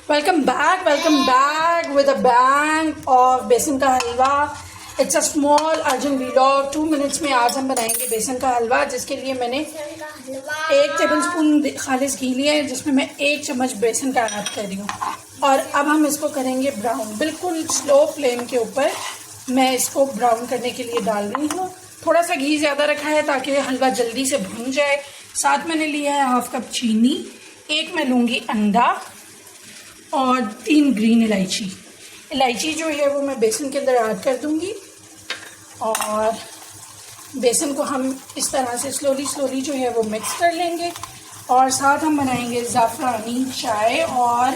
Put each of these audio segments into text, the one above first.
welcome back with a bang of बेसन का हलवा। It's a small urgent vlog. 2 minutes में आज हम बनाएंगे बेसन का हलवा, जिसके लिए मैंने 1 टेबलस्पून खालिस घी लिया है, जिसमें मैं 1 चम्मच बेसन का ऐड कर रही हूँ। और अब हम इसको करेंगे ब्राउन, बिल्कुल स्लो फ्लेम के ऊपर मैं इसको ब्राउन करने के लिए डाल रही हूँ। थोड़ा सा घी ज़्यादा रखा है ताकि हलवा जल्दी से भुन जाए। साथ मैंने लिया है 1/2 कप चीनी, 1 मैं लूँगी अंडा और 3 ग्रीन इलायची जो है वो मैं बेसन के अंदर ऐड कर दूँगी। और बेसन को हम इस तरह से स्लोली जो है वो मिक्स कर लेंगे। और साथ हम बनाएंगे ज़ाफ़रानी चाय, और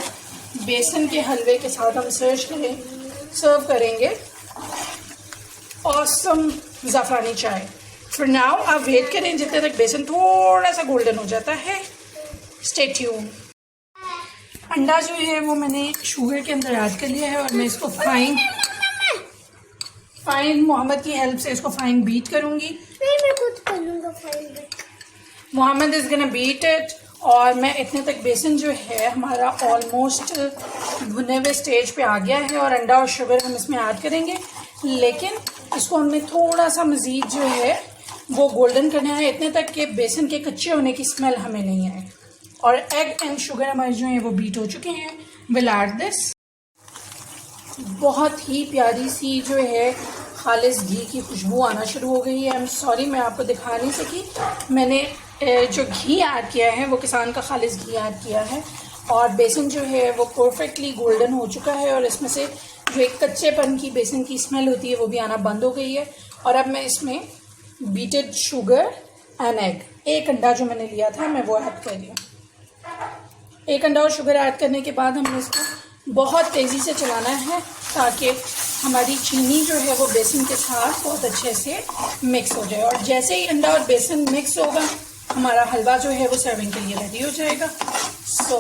बेसन के हलवे के साथ हम सर्व करेंगे ऑसम ज़ाफ़रानी चाय। फॉर नाउ आप वेट करें जितने तक बेसन थोड़ा सा गोल्डन हो जाता है। Stay tune. अंडा जो है वो मैंने शुगर के अंदर ऐड कर लिया है और मैं इसको फाइन मोहम्मद की हेल्प से इसको फाइन बीट करूँगी। मैं खुद कर लूँगा fine beat. Mohammed is gonna beat it. और मैं इतने तक बेसन जो है हमारा ऑलमोस्ट भुने हुए स्टेज पे आ गया है, और अंडा और शुगर हम इसमें ऐड करेंगे, लेकिन इसको हमने थोड़ा सा मज़ीद जो है वो गोल्डन करना है, इतने तक कि बेसन के कच्चे होने की स्मेल हमें नहीं आए। और एग एंड शुगर हमारे जो हैं वो बीट हो चुके हैं। Will add this. बहुत ही प्यारी सी जो है खालिस घी की खुशबू आना शुरू हो गई है। आई एम सॉरी मैं आपको दिखा नहीं सकी। मैंने जो घी ऐड किया है वो किसान का खालिस घी ऐड किया है, और बेसन जो है वो परफेक्टली गोल्डन हो चुका है, और इसमें से जो एक कच्चेपन की बेसन की स्मेल होती है वो भी आना बंद हो गई है। और अब मैं इसमें बीटेड शुगर एंड एग, 1 अंडा जो मैंने लिया था मैं वो ऐड कर रही हूँ। 1 अंडा और शुगर ऐड करने के बाद हमें इसको बहुत तेज़ी से चलाना है ताकि हमारी चीनी जो है वो बेसन के साथ बहुत अच्छे से मिक्स हो जाए। और जैसे ही अंडा और बेसन मिक्स होगा हमारा हलवा जो है वो सर्विंग के लिए रेडी हो जाएगा। सो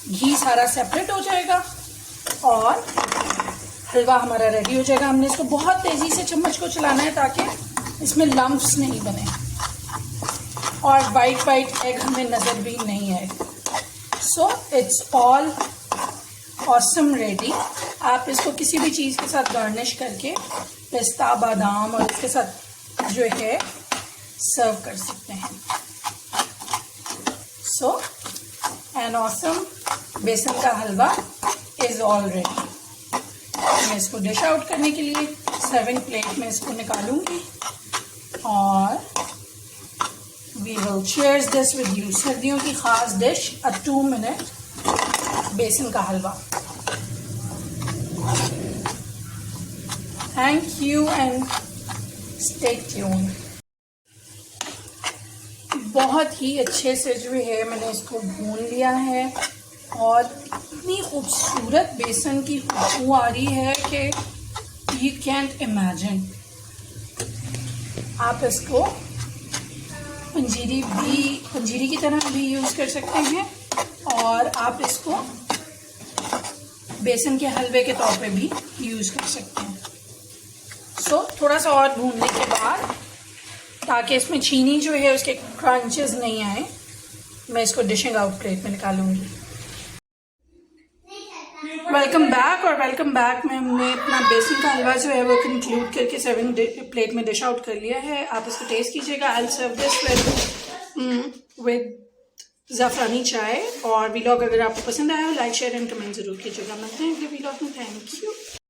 घी सारा सेपरेट हो जाएगा और हलवा हमारा रेडी हो जाएगा। हमने इसको बहुत तेज़ी से चम्मच को चलाना है ताकि इसमें लम्प्स नहीं बने और वाइट एग हमें नज़र भी नहीं आए। So it's all awesome ready. आप इसको किसी भी चीज़ के साथ गार्निश करके पिस्ता बादाम और इसके साथ जो है सर्व कर सकते हैं। सो एन ऑसम बेसन का हलवा इज़ ऑल रेडी। मैं इसको डिश आउट करने के लिए सर्विंग प्लेट में इसको निकालूंगी और we will share this with you. सर्दियों की ख़ास डिश, अ 2 मिनट बेसन का हलवा। Thank you and stay tune. बहुत ही अच्छे से जो है मैंने इसको भून लिया है, और इतनी खूबसूरत बेसन की खुशबू आ रही है कि यू कैंट इमेजिन। आप इसको पंजीरी की तरह भी यूज़ कर सकते हैं, और आप इसको बेसन के हलवे के तौर पे भी यूज़ कर सकते हैं। सो थोड़ा सा और भूनने के बाद, ताकि इसमें चीनी जो है उसके क्रंचेस नहीं आए, मैं इसको डिशिंग आउट प्लेट में निकालूंगी। वेलकम बैक में हमने अपना बेसन का हलवा जो है वो कंक्लूड करके सर्विंग प्लेट में डिश आउट कर लिया है। आप इसको टेस्ट कीजिएगा। I will serve this with ज़ाफ़रानी चाय। और व्लॉग अगर आपको पसंद आया लाइक शेयर एंड कमेंट ज़रूर कीजिएगा। मिलते हैं अगले व्लॉग में। Thank you.